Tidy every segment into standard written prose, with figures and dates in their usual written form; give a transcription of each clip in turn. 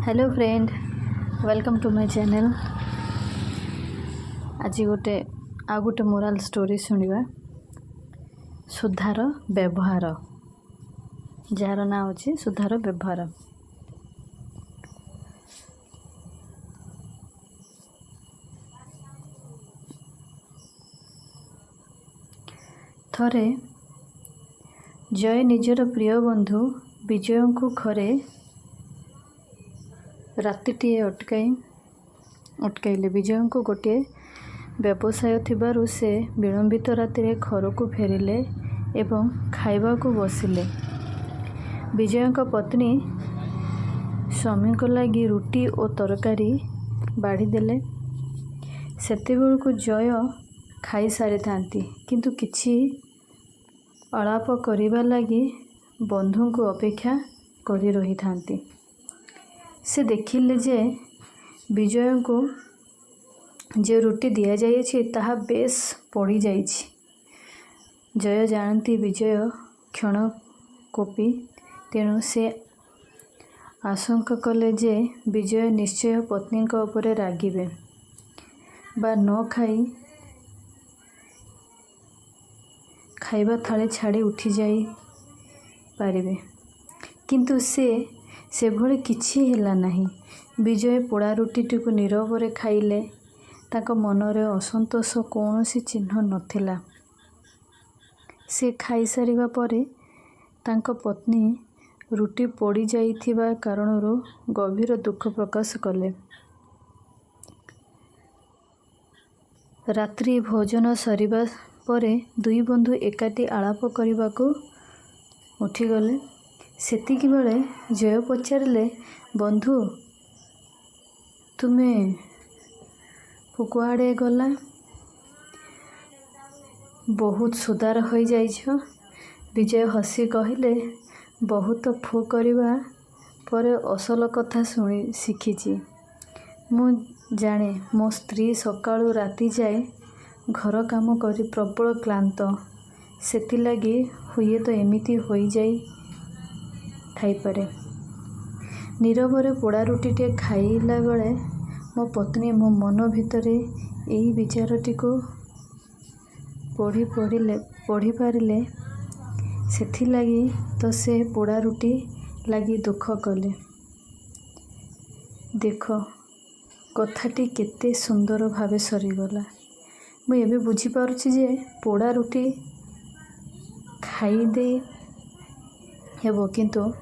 Hello friend, welcome to my channel. आज गोटे morale story शुणा सुधार व्यवहार, जार ना होची सुधार व्यवहार। थरे जय निजर प्रिय बंधु विजय को घरे रातिटीए अटकाइले। विजय को गोटे व्यवसाय थिबारु से विलंबित राति घर को फेरिले एवं खाइबा को बसिले। विजय का पत्नी स्वामी को लगी रुटी और तरकारी बाढ़ी देले। सेतेबेल को जय खाई सारी थांती, किंतु किछि अलाप करिबा लगी बंधु को अपेक्षा करी रही थांती। से देखिले जे विजय को जो रुटी दिया जाइए ताहा बेस पड़ी जाइछि। जय जानती विजय क्षण कोपी, तेणु से आशंका कले जे विजय निश्चय पत्नी उपरे रागिबे बा न खाइबा थाली छाड़ी उठी जाई पारिबे, किंतु से भले किछि हेला नहीं। विजय पोड़ा रुटीटी को नीरव खाइले। ताको मनरे असंतोष कौनसी चिन्ह नथिला। से खाई सारिबा परे तांको पत्नी रुटी पड़ी जाइथिबा कारणरू गभीर दुख प्रकाश कले। रात्रि भोजन सरिबा परे दुई बंधु एकाठी आलाप करबाकू उठीगले। सेतिकी बेले जय पचारिले, बंधु तुमे कुआड़े गला? बहुत सुधार हो जाइछ। विजय हसी कहले, बहुत फो करवा परे असल कथा शुणी शिखिची। मु जाने मो स्त्री सकाळु राति जाए घर काम करी प्रबल क्लांत, सेतिलागी हुए तो एमिति होई जाई थाईपारे। नीरवरे पोड़ा रुटीटे खाइला बेले मो पत्नी मो मन भितरे यही विचारटी को पढ़ी पारिले, सेथिलागी तो से पोड़ा रुटी लगी दुख कले। देख कथाटी केते सुंदर भावे सरीगला। मुझे एबे बुझी पारुछि जे पोड़ा रुटी खाई दे हेबो, किंतु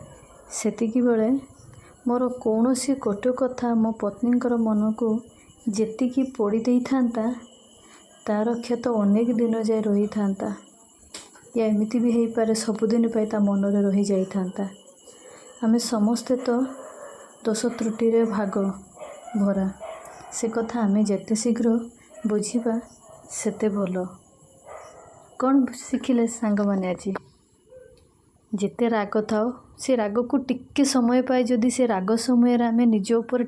सेतिकी बेले मोर कौनसी कटु कथा मो पत्नीकर मन को जेतिकी पोड़ी दे थांता तार क्षत अनेक दिन जाए रही थांता, या एमिति भी हेई पारे सबुदिन पाई ता मनरे रही जाई थांता। आमे समस्ते तो दोष त्रुटि रे भाग भरा। से कथा आमे जेते शीघ्र बुझिबा सेते भलो। कौन शिखिले सांग माने आज? जेते राग थाओ से राग को टिके समय पाए, जदि से राग समय आमे निज उपर